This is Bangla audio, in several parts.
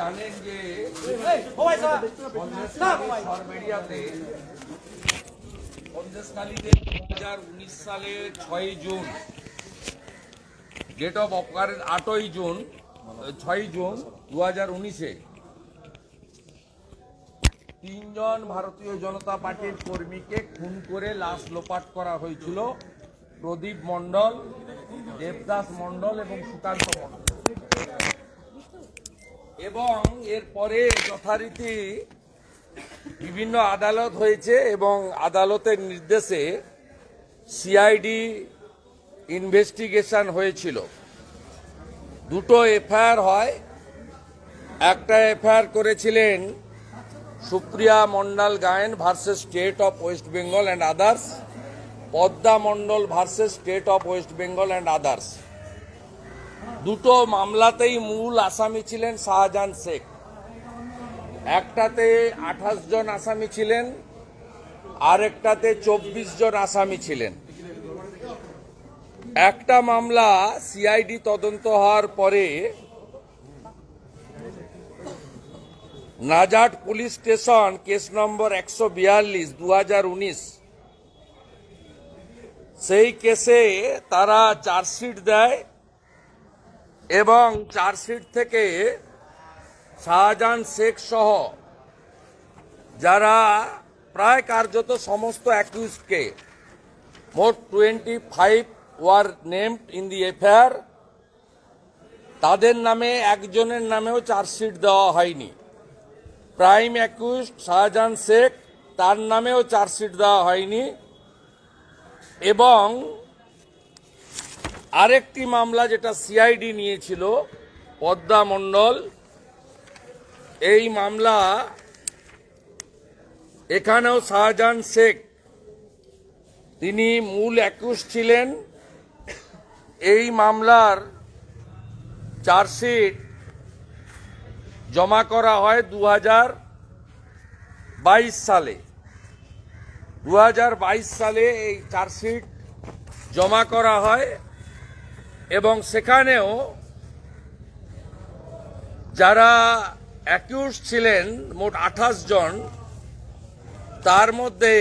জানেন যে সন্দেশখালীতে 2019 সালে 6 জুন ডেট অফ অকারেন্স 8 জুন 6 জুন 2019-এ তিনজন ভারতীয় জনতা পার্টির কর্মীকে খুন করে লাশ লোপাট করা হয়েছিল। প্রদীপ মণ্ডল, দেবদাস মণ্ডল এবং সুকান্ত মণ্ডল। এবং এরপরে যথারীতি বিভিন্ন আদালত হয়েছে এবং আদালতের নির্দেশে সিআইডি ইনভেস্টিগেশন হয়েছিল। দুটো এফআইআর হয়। একটা এফআইআর করেছিলেন Supriya Mondal Gayen versus state of West Bengal and others, Padma Mondal versus state of West Bengal and others. দুটো মামলাতেই মূল আসামি ছিলেন শাহজাহান শেখ। একটাতে 28 জন আসামি ছিলেন, আরেকটাতে 24 জন আসামি ছিলেন। একটা মামলা সিআইডি তদন্ত হওয়ার পরে নাজাট পুলিশ স্টেশন কেস নম্বর 142 2019 সেই কেসে তারা চার্জশিট দেয় এবং চার্জশিট থেকে শাহজাহান শেখ সহ যারা প্রায় কার্যত সমস্ত অ্যাকিউজডকে, মোট 25 were named in the FIR, তাদের নামে একজনের নামেও চার্জশিট দেওয়া হয়নি। প্রাইম অ্যাকিউজড শাহজাহান শেখ, তার নামেও চার্জশিট দেওয়া হয়নি। এবং আরেকটি মামলা যেটা সিআইডি নিয়েছিল, পদ্মা মণ্ডল, এই মামলা এখানেও শাহজাহান শেখ তিনি মূল অ্যাকিউজ ছিলেন। এই মামলার চার্জশিট জমা করা হয় 2022 সালে। 2022 সালে এই চার্জশিট জমা করা হয় এবং সেখানেও যারা অ্যাকিউজ ছিলেন মোট 28 জন, তার মধ্যে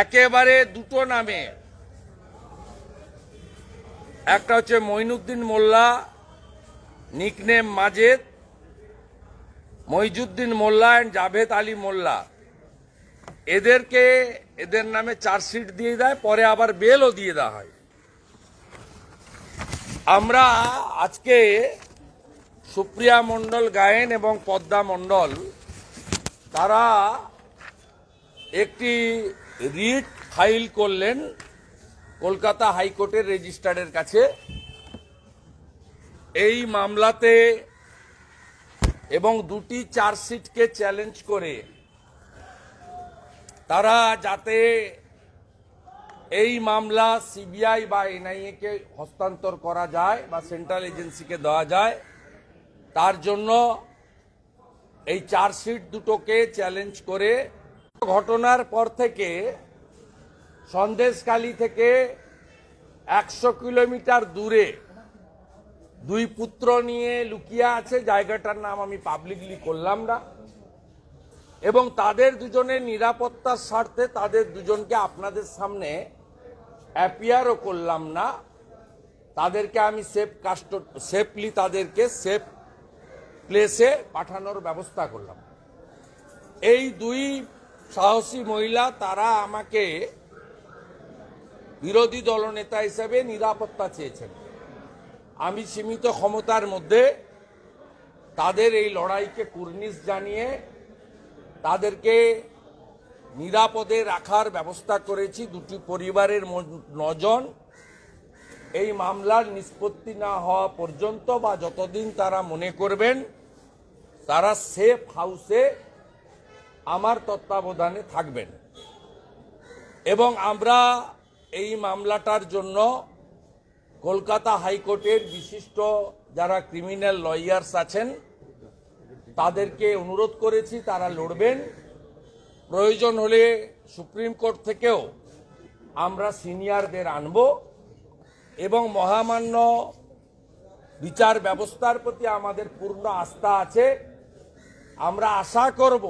একেবারে দুটো নামে, একটা হচ্ছে মঈনুদ্দিন মোল্লা নিকনেম মাজেদ, মইজুদ্দিন মোল্লা অ্যান্ড জাভেদ আলী মোল্লা, এদের নামে চার্জশিট দিয়ে দেয়, পরে আবার বেলও দিয়ে দেওয়া হয়। আমরা আজকে সুপ্রিয়া মণ্ডল গায়েন এবং পদ্মা মণ্ডল তারা একটি রিট ফাইল করলেন কলকাতা হাইকোর্টের রেজিস্ট্রারের কাছে। এই মামলাতে এবং দুটি চার্জশিটকে চ্যালেঞ্জ করে তারা যাতে এই মামলা সিবিআই বা এনআইএ কে হস্তান্তর করা যায় বা সেন্ট্রাল এজেন্সিকে দেওয়া যায়, তার জন্য এই চার্জশিট দুটোকে চ্যালেঞ্জ করে ঘটনার পর থেকে সন্দেশখালী থেকে 100 কিলোমিটার দূরে দুই পুত্র নিয়ে লুকিয়ে আছে, জায়গাটার নাম আমি পাবলিকলি করলাম না, এবং তাদের দুজনের নিরাপত্তার স্বার্থে তাদের দুজনকে আপনাদের সামনে অ্যাপিয়ারও করলাম না। তাদেরকে আমি সেফলি তাদেরকে সেফ প্লেসে পাঠানোর ব্যবস্থা করলাম। এই দুই সাহসী মহিলা তারা আমাকে বিরোধী দলনেতা হিসেবে নিরাপত্তা চেয়েছেন। আমি সীমিত ক্ষমতার মধ্যে তাদের এই লড়াইকে কুর্নিশ জানিয়ে তাদেরকে নিরাপদে রাখার ব্যবস্থা করেছি। দুটি পরিবারের 9 জন এই মামলার নিষ্পত্তি না হওয়া পর্যন্ত বা যতদিন তারা মনে করবেন তারা সেফ হাউসে আমার তত্ত্বাবধানে থাকবেন। এবং আমরা এই মামলাটার জন্য কলকাতা হাইকোর্টের বিশিষ্ট যারা ক্রিমিনাল লয়ার্স আছেন তাদেরকে অনুরোধ করেছি তারা লড়বেন। প্রয়োজন হলে সুপ্রিম কোর্ট থেকেও আমরা সিনিয়রদের আনব এবং মহামান্য বিচার ব্যবস্থার প্রতি আমাদের পূর্ণ আস্থা আছে। আমরা আশা করব